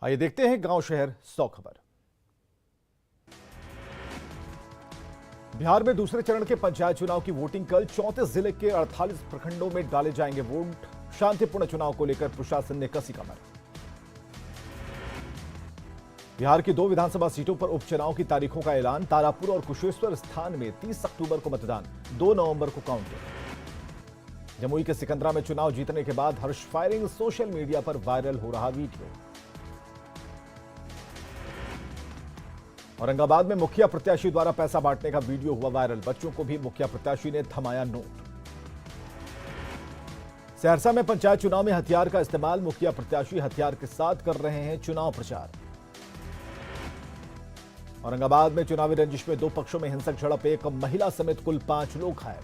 आइए देखते हैं गांव शहर 100 खबर। बिहार में दूसरे चरण के पंचायत चुनाव की वोटिंग कल 34 जिले के 48 प्रखंडों में डाले जाएंगे वोट। शांतिपूर्ण चुनाव को लेकर प्रशासन ने कसी कमर। बिहार की 2 विधानसभा सीटों पर उपचुनाव की तारीखों का ऐलान। तारापुर और कुशेश्वर स्थान में 30 अक्टूबर को मतदान, 2 नवंबर को काउंटिंग। जमुई के सिकंदरा में चुनाव जीतने के बाद हर्ष फायरिंग, सोशल मीडिया पर वायरल हो रहा वीडियो। औरंगाबाद में मुखिया प्रत्याशी द्वारा पैसा बांटने का वीडियो हुआ वायरल। बच्चों को भी मुखिया प्रत्याशी ने थमाया नोट। सहरसा में पंचायत चुनाव में हथियार का इस्तेमाल। मुखिया प्रत्याशी हथियार के साथ कर रहे हैं चुनाव प्रचार। औरंगाबाद में चुनावी रंजिश में 2 पक्षों में हिंसक झड़प, एक महिला समेत कुल 5 लोग घायल।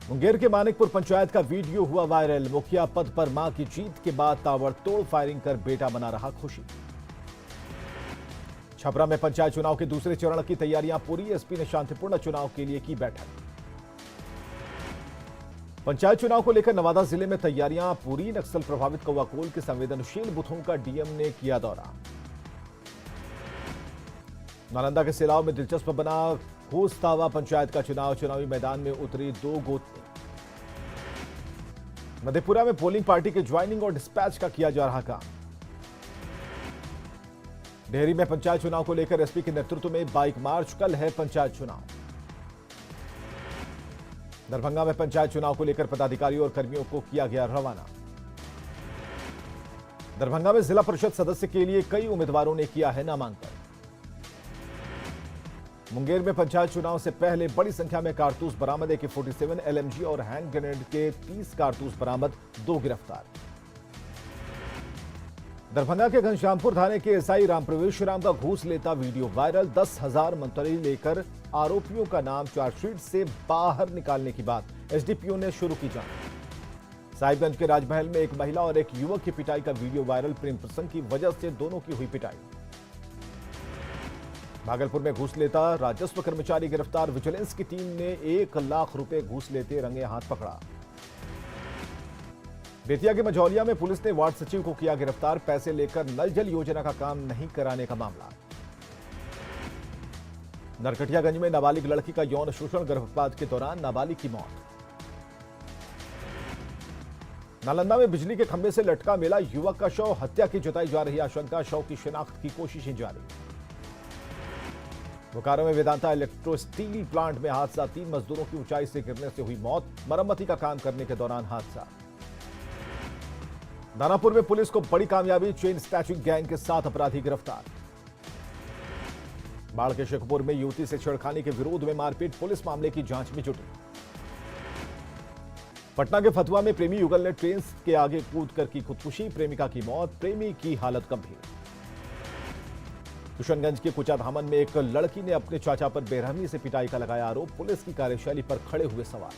मुंगेर के मानिकपुर पंचायत का वीडियो हुआ वायरल। मुखिया पद पर मां की जीत के बाद ताबड़तोड़ फायरिंग कर बेटा मना रहा खुशी। छपरा में पंचायत चुनाव के दूसरे चरण की तैयारियां पूरी। एसपी ने शांतिपूर्ण चुनाव के लिए की बैठक। पंचायत चुनाव को लेकर नवादा जिले में तैयारियां पूरी। नक्सल प्रभावित कौवाकोल के संवेदनशील बूथों का डीएम ने किया दौरा। नालंदा के सिलाव में दिलचस्प बना घोस्तावा पंचायत का चुनाव। चुनावी मैदान में उतरी 2 गोतनी। मधेपुरा में पोलिंग पार्टी के ज्वाइनिंग और डिस्पैच का किया जा रहा काम। डेहरी में पंचायत चुनाव को लेकर एसपी के नेतृत्व में बाइक मार्च। कल है पंचायत चुनाव। दरभंगा में पंचायत चुनाव को लेकर पदाधिकारियों और कर्मियों को किया गया रवाना। दरभंगा में जिला परिषद सदस्य के लिए कई उम्मीदवारों ने किया है नामांकन। मुंगेर में पंचायत चुनाव से पहले बड़ी संख्या में कारतूस बरामद। AK-47, LMG और हैंड ग्रेनेड के 30 कारतूस बरामद, 2 गिरफ्तार। दरभंगा के घनश्यामपुर थाने के एसआई रामप्रवेश राम का घूस लेता वीडियो वायरल। 10,000 मंतरी लेकर आरोपियों का नाम चार्जशीट से बाहर निकालने की बात एसडीपीओ ने शुरू की जांच। साहिबगंज के राजमहल में एक महिला और एक युवक की पिटाई का वीडियो वायरल। प्रेम प्रसंग की वजह से दोनों की हुई पिटाई। भागलपुर में घूस लेता राजस्व कर्मचारी गिरफ्तार। विजिलेंस की टीम ने 1 लाख रुपए घूस लेते रंगे हाथ पकड़ा। बेतिया के मझौलिया में पुलिस ने वार्ड सचिव को किया गिरफ्तार। पैसे लेकर नल जल योजना का काम नहीं कराने का मामला। नरकटियागंज में नाबालिग लड़की का यौन शोषण, गर्भपात के दौरान नाबालिग की मौत। नालंदा में बिजली के खंभे से लटका मिला युवक का शव। हत्या की जताई जा रही आशंका। शव की शिनाख्त की कोशिशें जारी। बोकारो में वेदांता इलेक्ट्रो स्टील प्लांट में हादसा। 3 मजदूरों की ऊंचाई से गिरने से हुई मौत। मरम्मती का काम करने के दौरान हादसा। दानापुर में पुलिस को बड़ी कामयाबी। चेन स्नैचिंग गैंग के 7 अपराधी गिरफ्तार। बाढ़ के शेखपुर में युवती से छेड़खानी के विरोध में मारपीट। पुलिस मामले की जांच में जुटी। पटना के फतुहा में प्रेमी युगल ने ट्रेन के आगे कूदकर की खुदकुशी। प्रेमिका की मौत, प्रेमी की हालत गंभीर। किशनगंज के कुचाधामन में एक लड़की ने अपने चाचा पर बेरहमी से पिटाई का लगाया आरोप। पुलिस की कार्यशैली पर खड़े हुए सवाल।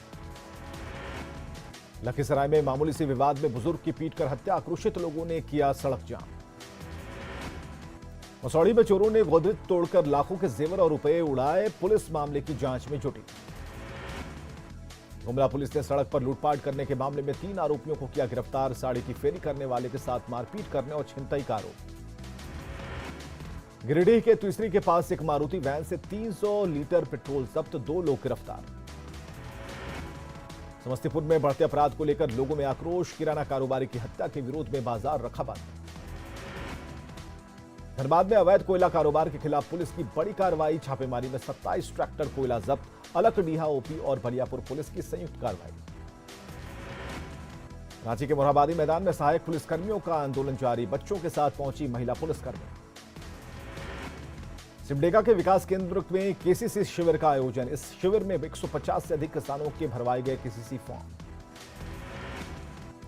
लखीसराय में मामूली से विवाद में बुजुर्ग की पीटकर हत्या। आक्रोशित लोगों ने किया सड़क जाम। मसौड़ी में चोरों ने गोदरेज तोड़कर लाखों के जेवर और रुपए उड़ाए। पुलिस मामले की जांच में जुटी। गुमला पुलिस ने सड़क पर लूटपाट करने के मामले में 3 आरोपियों को किया गिरफ्तार। साड़ी की फेरी करने वाले के साथ मारपीट करने और छिनतई का आरोप। गिरिडीह के तीसरी के पास एक मारुति वैन से 300 लीटर पेट्रोल जब्त, 2 लोग गिरफ्तार। समस्तीपुर में बढ़ते अपराध को लेकर लोगों में आक्रोश। किराना कारोबारी की हत्या के विरोध में बाजार रखा बंद। धनबाद में अवैध कोयला कारोबार के खिलाफ पुलिस की बड़ी कार्रवाई। छापेमारी में 27 ट्रैक्टर कोयला जब्त। अलकडीहा ओपी और बलियापुर पुलिस की संयुक्त कार्रवाई। रांची के मोरहाबादी मैदान में सहायक पुलिसकर्मियों का आंदोलन जारी। बच्चों के साथ पहुंची महिला पुलिसकर्मी। सिमडेगा के विकास केंद्र में केसीसी शिविर का आयोजन। इस शिविर में 150 से अधिक किसानों के भरवाए गए केसीसी फॉर्म।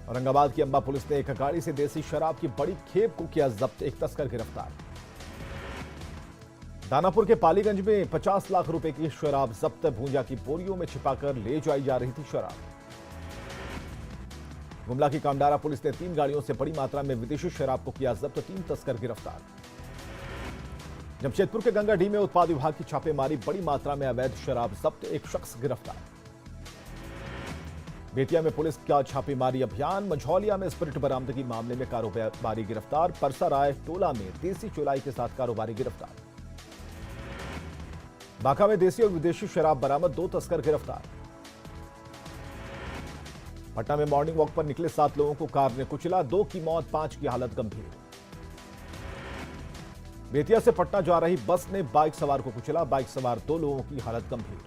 औरंगाबाद की अंबा पुलिस ने एक गाड़ी से देसी शराब की बड़ी खेप को किया जब्त। एक तस्कर गिरफ्तार। दानापुर के पालीगंज में 50 लाख रुपए की शराब जब्त। भूंजा की बोरियों में छिपाकर ले जाई जा रही थी शराब। गुमला की कामडारा पुलिस ने 3 गाड़ियों से बड़ी मात्रा में विदेशी शराब को किया जब्त। 3 तस्कर गिरफ्तार। जमशेदपुर के गंगाडीह में उत्पाद विभाग की छापेमारी। बड़ी मात्रा में अवैध शराब जब्त। एक शख्स गिरफ्तार। बेतिया में पुलिस का छापेमारी अभियान। मंझौलिया में स्प्रिट बरामदगी मामले में कारोबारी गिरफ्तार। परसा राय टोला में देसी चुलाई के साथ कारोबारी गिरफ्तार। बांका में देसी और विदेशी शराब बरामद, 2 तस्कर गिरफ्तार। पटना में मॉर्निंग वॉक पर निकले 7 लोगों को कार ने कुचला, 2 की मौत, 5 की हालत गंभीर। बेतिया से पटना जा रही बस ने बाइक सवार को कुचला, बाइक सवार 2 लोगों की हालत गंभीर।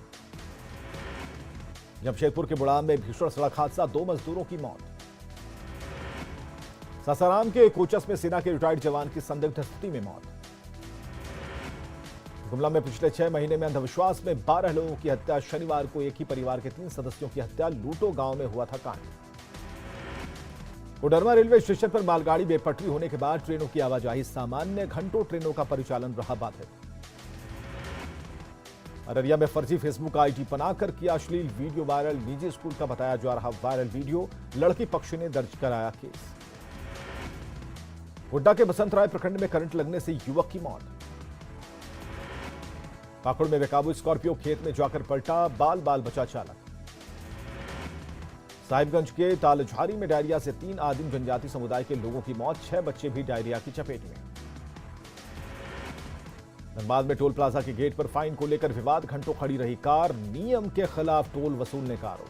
जमशेदपुर के बुढ़ान में भीषण सड़क हादसा, 2 मजदूरों की मौत। सासाराम के कोचस में सेना के रिटायर्ड जवान की संदिग्ध स्थिति में मौत। गुमला में पिछले 6 महीने में अंधविश्वास में 12 लोगों की हत्या, शनिवार को एक ही परिवार के 3 सदस्यों की हत्या। लूटो गांव में हुआ था कांड। कोडरमा रेलवे स्टेशन पर मालगाड़ी बेपटरी होने के बाद ट्रेनों की आवाजाही सामान्य, घंटों ट्रेनों का परिचालन रहा बाधित। अररिया में फर्जी फेसबुक आईडी बनाकर किया अश्लील वीडियो वायरल, निजी स्कूल का बताया जा रहा वायरल वीडियो, लड़की पक्ष ने दर्ज कराया केस। गोड्डा के बसंतराय प्रखंड में करंट लगने से युवक की मौत। पाकुड़ में बेकाबू स्कॉर्पियो खेत में जाकर पलटा, बाल बाल बचा चालक। साहिबगंज के तालझारी में डायरिया से 3 आदिम जनजाति समुदाय के लोगों की मौत, 6 बच्चे भी डायरिया की चपेट में। धनबाद में टोल प्लाजा के गेट पर फाइन को लेकर विवाद, घंटों खड़ी रही कार, नियम के खिलाफ टोल वसूलने का आरोप।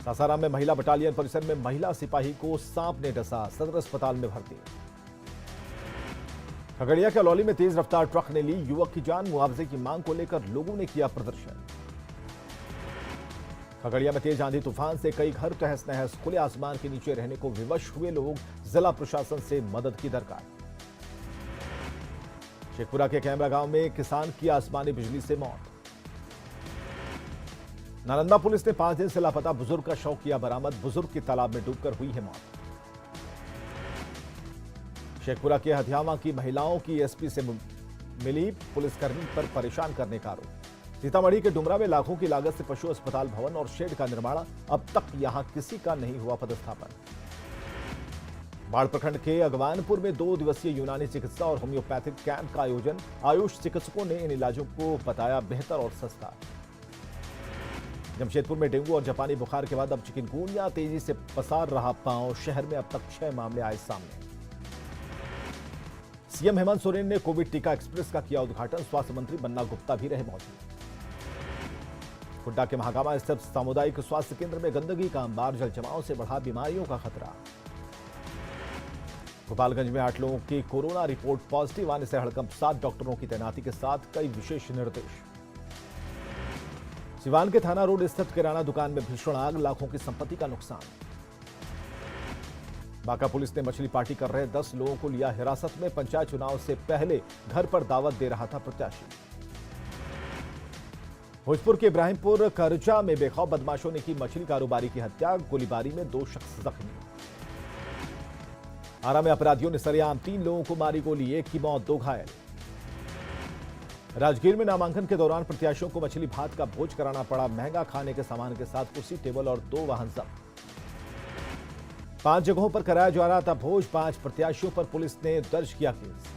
सासाराम में महिला बटालियन परिसर में महिला सिपाही को सांप ने डसा, सदर अस्पताल में भर्ती। खगड़िया के अलौली में तेज रफ्तार ट्रक ने ली युवक की जान, मुआवजे की मांग को लेकर लोगों ने किया प्रदर्शन। खगड़िया में तेज आंधी तूफान से कई घर तहस नहस, खुले आसमान के नीचे रहने को विवश हुए लोग, जिला प्रशासन से मदद की दरकार। शेखपुरा के कैमरा गांव में किसान की आसमानी बिजली से मौत। नालंदा पुलिस ने 5 दिन से लापता बुजुर्ग का शव किया बरामद, बुजुर्ग की तालाब में डूबकर हुई है मौत। शेखपुरा के हथियावा की महिलाओं की एसपी से मिली पुलिसकर्मी पर परेशान करने का आरोप। सीतामढ़ी के डुमरा में लाखों की लागत से पशु अस्पताल भवन और शेड का निर्माण, अब तक यहां किसी का नहीं हुआ पदस्थापन। बाढ़ प्रखंड के अगवानपुर में 2 दिवसीय यूनानी चिकित्सा और होम्योपैथिक कैंप का आयोजन, आयुष चिकित्सकों ने इन इलाजों को बताया बेहतर और सस्ता। जमशेदपुर में डेंगू और जापानी बुखार के बाद अब चिकनगुनिया तेजी से पसार रहा पांव, शहर में अब तक 6 मामले आए सामने। सीएम हेमंत सोरेन ने कोविड टीका एक्सप्रेस का किया उद्घाटन, स्वास्थ्य मंत्री बन्ना गुप्ता भी रहे मौजूद। गोड्डा के महागामा स्थित सामुदायिक स्वास्थ्य केंद्र में गंदगी का अंबार, जल जमाव से बढ़ा बीमारियों का खतरा। गोपालगंज में 8 लोगों की कोरोना रिपोर्ट पॉजिटिव आने से हड़कंप, 7 डॉक्टरों की तैनाती के साथ कई विशेष निर्देश। सिवान के थाना रोड स्थित किराना दुकान में भीषण आग, लाखों की संपत्ति का नुकसान। बांका पुलिस ने मछली पार्टी कर रहे 10 लोगों को लिया हिरासत में, पंचायत चुनाव से पहले घर पर दावत दे रहा था प्रत्याशी। भोजपुर के इब्राहिमपुर करजा में बेखौफ बदमाशों ने की मछली कारोबारी की हत्या, गोलीबारी में 2 शख्स जख्मी। आरा में अपराधियों ने सरेआम 3 लोगों को मारी गोली, 1 की मौत, 2 घायल। राजगीर में नामांकन के दौरान प्रत्याशियों को मछली भात का भोज कराना पड़ा, महंगा खाने के सामान के साथ कुर्सी टेबल और 2 वाहन जब्त। 5 जगहों पर कराया जा रहा था भोज, 5 प्रत्याशियों पर पुलिस ने दर्ज किया केस।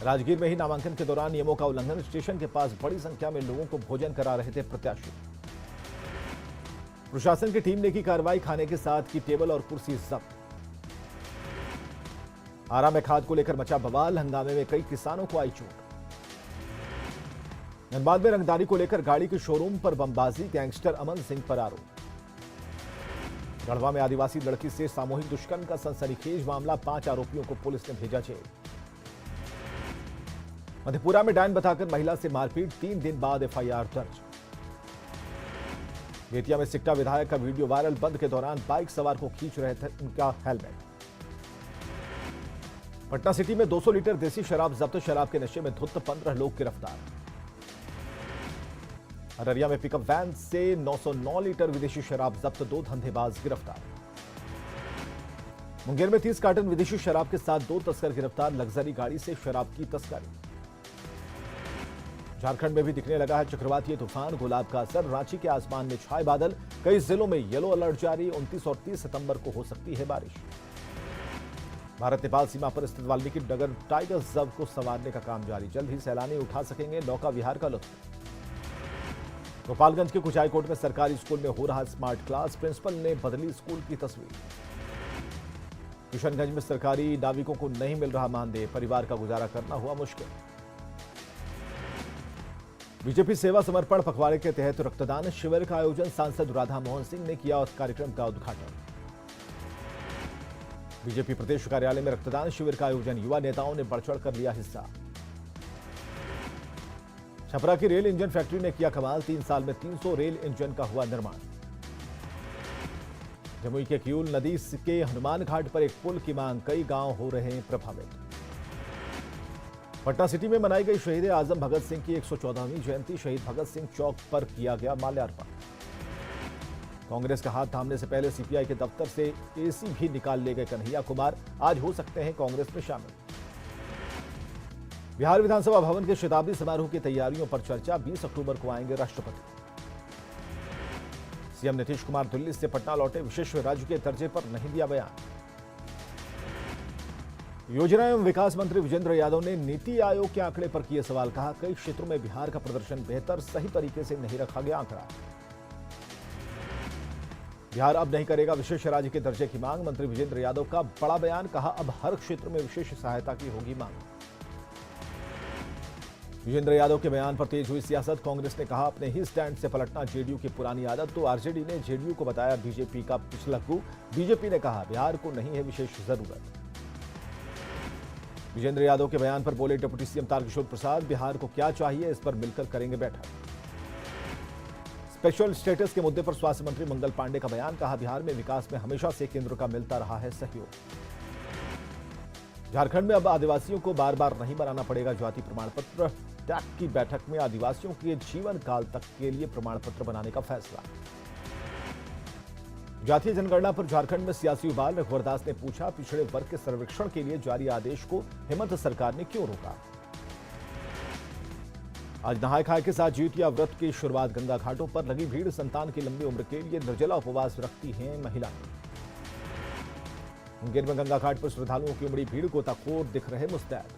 राजगीर में ही नामांकन के दौरान नियमों का उल्लंघन, स्टेशन के पास बड़ी संख्या में लोगों को भोजन करा रहे थे प्रत्याशी। प्रशासन की टीम ने की कार्रवाई, खाने के साथ की टेबल और कुर्सी जब्त। आरा में खाद को लेकर मचा बवाल, हंगामे में कई किसानों को आई चोट। धनबाद में रंगदारी को लेकर गाड़ी के शोरूम पर बमबाजी, गैंगस्टर अमन सिंह पर आरोप। गढ़वा में आदिवासी लड़की से सामूहिक दुष्कर्म का सनसनीखेज मामला, 5 आरोपियों को पुलिस ने भेजा जेल। मधेपुरा में डायन बताकर महिला से मारपीट, 3 दिन बाद एफआईआर दर्ज। बेतिया में सिकटा विधायक का वीडियो वायरल, बंद के दौरान बाइक सवार को खींच रहे थे उनका हेलमेट। पटना सिटी में 200 लीटर देसी शराब जब्त, शराब के नशे में धुत 15 लोग गिरफ्तार। अररिया में पिकअप वैन से 909 लीटर विदेशी शराब जब्त, 2 धंधेबाज गिरफ्तार। मुंगेर में 30 कार्टन विदेशी शराब के साथ 2 तस्कर गिरफ्तार, लग्जरी गाड़ी से शराब की तस्करी। झारखंड में भी दिखने लगा है चक्रवातीय तूफान, गुलाब का असर, रांची के आसमान में छाए बादल, कई जिलों में येलो अलर्ट जारी, 29 और 30 सितंबर को हो सकती है बारिश। भारत नेपाल सीमा पर स्थित वाल्मीकि नगर टाइगर रिजर्व को संवारने का काम जारी, जल्द ही सैलानी उठा सकेंगे नौका विहार का लुत्फ। गोपालगंज के कुचाई कोट में सरकारी स्कूल में हो रहा स्मार्ट क्लास, प्रिंसिपल ने बदली स्कूल की तस्वीर। किशनगंज में सरकारी नाविकों को नहीं मिल रहा मानदेय, परिवार का गुजारा करना हुआ मुश्किल। बीजेपी सेवा समर्पण पखवाड़े के तहत रक्तदान शिविर का आयोजन, सांसद राधा मोहन सिंह ने किया और कार्यक्रम का उद्घाटन। बीजेपी प्रदेश कार्यालय में रक्तदान शिविर का आयोजन, युवा नेताओं ने बढ़ चढ़ कर लिया हिस्सा। छपरा की रेल इंजन फैक्ट्री ने किया कमाल, 3 साल में 300 रेल इंजन का हुआ निर्माण। जमुई के किऊल नदी के हनुमान घाट पर एक पुल की मांग, कई गांव हो रहे हैं प्रभावित। पटना सिटी में मनाई गई शहीद आजम भगत सिंह की 114वीं जयंती, शहीद भगत सिंह चौक पर किया गया माल्यार्पण। कांग्रेस का हाथ थामने से पहले सीपीआई के दफ्तर से एसी भी निकाल ले गए कन्हैया कुमार, आज हो सकते हैं कांग्रेस में शामिल। बिहार विधानसभा भवन के शताब्दी समारोह की तैयारियों पर चर्चा, 20 अक्टूबर को आएंगे राष्ट्रपति। सीएम नीतीश कुमार दिल्ली से पटना लौटे, विशेष राज्य के दर्जे पर नहीं दिया बयान। योजना एवं विकास मंत्री विजेंद्र यादव ने नीति आयोग के आंकड़े पर किए सवाल, कहा कई क्षेत्रों में बिहार का प्रदर्शन बेहतर, सही तरीके से नहीं रखा गया आंकड़ा। बिहार अब नहीं करेगा विशेष राज्य के दर्जे की मांग, मंत्री विजेंद्र यादव का बड़ा बयान, कहा अब हर क्षेत्र में विशेष सहायता की होगी मांग। विजेंद्र यादव के बयान पर तेज हुई सियासत, कांग्रेस ने कहा अपने ही स्टैंड से पलटना जेडीयू की पुरानी आदत, तो आरजेडी ने जेडीयू को बताया बीजेपी का पिछलग्गू। बीजेपी ने कहा बिहार को नहीं है विशेष जरूरत। विजेंद्र यादव के बयान पर बोले डिप्टी सीएम तारकिशोर प्रसाद, बिहार को क्या चाहिए इस पर मिलकर करेंगे बैठक। स्पेशल स्टेटस के मुद्दे पर स्वास्थ्य मंत्री मंगल पांडे का बयान, कहा बिहार में विकास में हमेशा से केंद्र का मिलता रहा है सहयोग। झारखंड में अब आदिवासियों को बार बार नहीं बनाना पड़ेगा जाति प्रमाण पत्र, टैग की बैठक में आदिवासियों के जीवन काल तक के लिए प्रमाण पत्र बनाने का फैसला। जातीय जनगणना पर झारखंड में सियासी उबाल, रघुवर दास ने पूछा पिछड़े वर्ग के सर्वेक्षण के लिए जारी आदेश को हेमंत सरकार ने क्यों रोका। आज नहाय खाए के साथ जिउतिया व्रत की शुरुआत, गंगा घाटों पर लगी भीड़, संतान की लंबी उम्र के लिए निर्जला उपवास रखती हैं महिलाएं। मुंगेर में गंगा घाट पर श्रद्धालुओं की उमड़ी भीड़, गोताखोर दिख रहे मुस्तैद।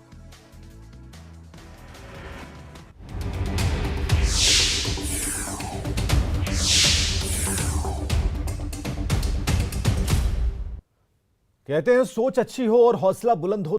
कहते हैं सोच अच्छी हो और हौसला बुलंद हो